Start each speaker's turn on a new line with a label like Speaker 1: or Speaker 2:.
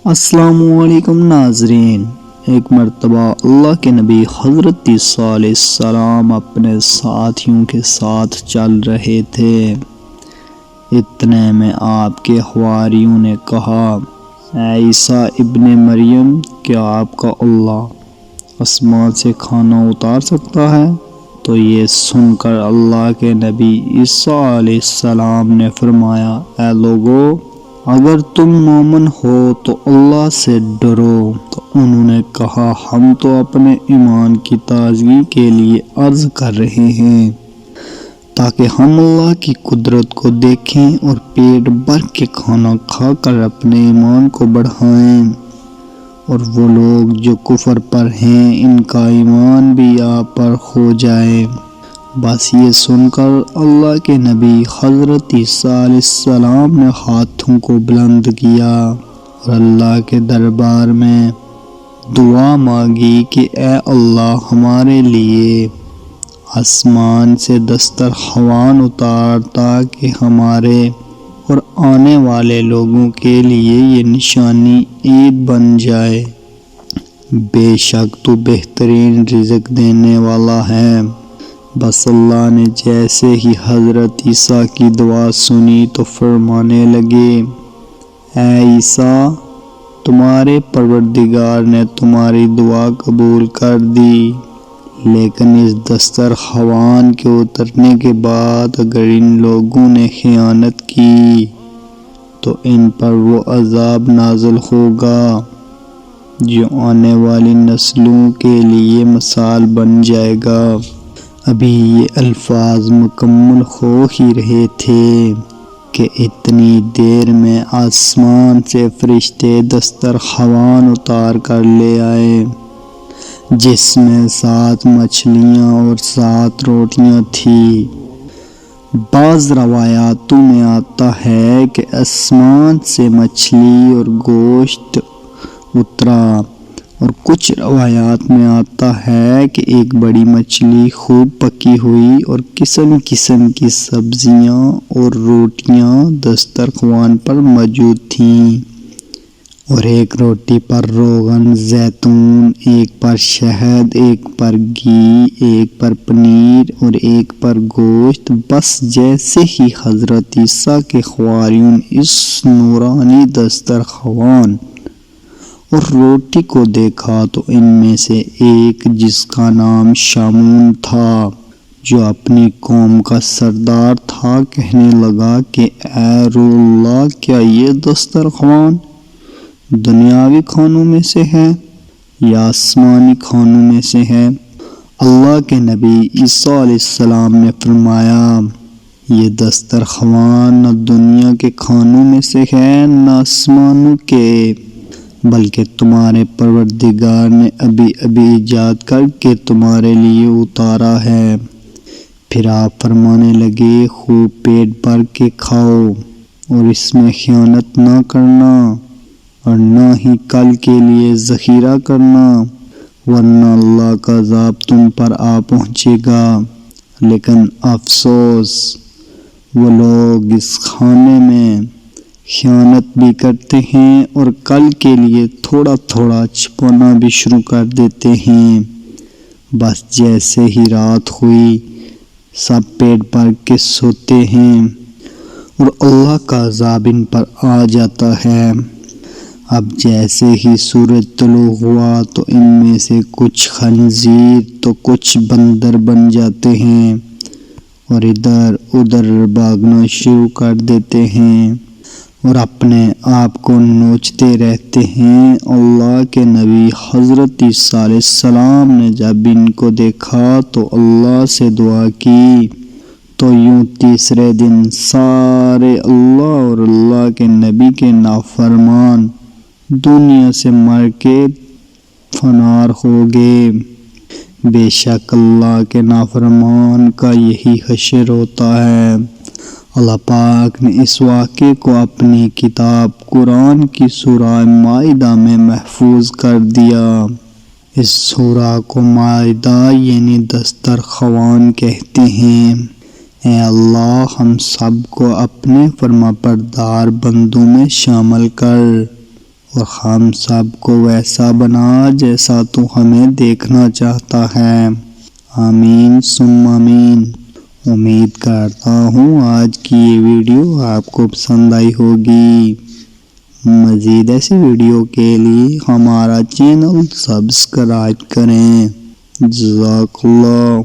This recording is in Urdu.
Speaker 1: السلام علیکم ناظرین، ایک مرتبہ اللہ کے نبی حضرت عیسیٰ علیہ السلام اپنے ساتھیوں کے ساتھ چل رہے تھے۔ اتنے میں آپ کے حواریوں نے کہا، اے عیسیٰ ابن مریم، کیا آپ کا اللہ آسمان سے کھانا اتار سکتا ہے؟ تو یہ سن کر اللہ کے نبی عیسیٰ علیہ السلام نے فرمایا، اے لوگو، اگر تم مومن ہو تو اللہ سے ڈرو۔ تو انہوں نے کہا، ہم تو اپنے ایمان کی تازگی کے لیے عرض کر رہے ہیں تاکہ ہم اللہ کی قدرت کو دیکھیں اور پیٹ بھر کے کھانا کھا کر اپنے ایمان کو بڑھائیں، اور وہ لوگ جو کفر پر ہیں ان کا ایمان بھی آپ پر ہو جائے۔ بس یہ سن کر اللہ کے نبی حضرت عیسیٰ علیہ السلام نے ہاتھوں کو بلند کیا اور اللہ کے دربار میں دعا مانگی کہ اے اللہ، ہمارے لیے آسمان سے دسترخوان اتار تاکہ ہمارے اور آنے والے لوگوں کے لیے یہ نشانی عید بن جائے۔ بے شک تو بہترین رزق دینے والا ہے۔ بس اللہ نے جیسے ہی حضرت عیسیٰ کی دعا سنی تو فرمانے لگے، اے عیسیٰ، تمہارے پروردگار نے تمہاری دعا قبول کر دی، لیکن اس دسترخوان کے اترنے کے بعد اگر ان لوگوں نے خیانت کی تو ان پر وہ عذاب نازل ہوگا جو آنے والی نسلوں کے لیے مثال بن جائے گا۔ ابھی یہ الفاظ مکمل ہو ہی رہے تھے کہ اتنی دیر میں آسمان سے فرشتے دسترخوان اتار کر لے آئے، جس میں 7 مچھلیاں اور 7 روٹیاں تھیں۔ بعض روایاتوں میں آتا ہے کہ آسمان سے مچھلی اور گوشت اترا، اور کچھ روایات میں آتا ہے کہ ایک بڑی مچھلی خوب پکی ہوئی اور قسم قسم کی سبزیاں اور روٹیاں دسترخوان پر موجود تھیں، اور ایک روٹی پر روغن زیتون، ایک پر شہد، ایک پر گھی، ایک پر پنیر اور ایک پر گوشت۔ بس جیسے ہی حضرت عیسیٰ کے حواریوں نے اس نورانی دسترخوان اور روٹی کو دیکھا تو ان میں سے ایک، جس کا نام شامون تھا، جو اپنی قوم کا سردار تھا، کہنے لگا کہ اے روح اللہ، کیا یہ دسترخوان دنیاوی کھانوں میں سے ہے یا آسمانی کھانوں میں سے ہے؟ اللہ کے نبی عیسیٰ علیہ السلام نے فرمایا، یہ دسترخوان نہ دنیا کے کھانوں میں سے ہے نہ آسمانوں کے، بلکہ تمہارے پروردگار نے ابھی ایجاد کر کے تمہارے لیے اتارا ہے۔ پھر آپ فرمانے لگے، خوب پیٹ بھر کے کھاؤ اور اس میں خیانت نہ کرنا اور نہ ہی کل کے لیے ذخیرہ کرنا، ورنہ اللہ کا عذاب تم پر آ پہنچے گا۔ لیکن افسوس، وہ لوگ اس کھانے میں خیانت بھی کرتے ہیں اور کل کے لیے تھوڑا تھوڑا چھپانا بھی شروع کر دیتے ہیں۔ بس جیسے ہی رات ہوئی سب پیٹ بھر کے سوتے ہیں اور اللہ کا عذاب ان پر آ جاتا ہے۔ اب جیسے ہی سورج طلوع ہوا تو ان میں سے کچھ خنزیر تو کچھ بندر بن جاتے ہیں اور ادھر ادھر بھاگنا شروع کر دیتے ہیں اور اپنے آپ کو نوچتے رہتے ہیں۔ اللہ کے نبی حضرت عیسیٰ علیہ السلام نے جب ان کو دیکھا تو اللہ سے دعا کی، تو یوں تیسرے دن سارے اللہ اور اللہ کے نبی کے نافرمان دنیا سے مر کے فنار ہو گئے۔ بے شک اللہ کے نافرمان کا یہی حشر ہوتا ہے۔ اللہ پاک نے اس واقعے کو اپنی کتاب قرآن کی سورہ مائدہ میں محفوظ کر دیا۔ اس سورہ کو مائدہ یعنی دسترخوان کہتے ہیں۔ اے اللہ، ہم سب کو اپنے فرما بردار بندوں میں شامل کر۔ اور ہم سب کو ویسا بنا جیسا تو ہمیں دیکھنا چاہتا ہے۔ آمین ثم آمین۔ امید کرتا ہوں آج کی یہ ویڈیو آپ کو پسند آئی ہوگی۔ مزید ایسی ویڈیو کے لیے ہمارا چینل سبسکرائب کریں۔ جزاک اللہ۔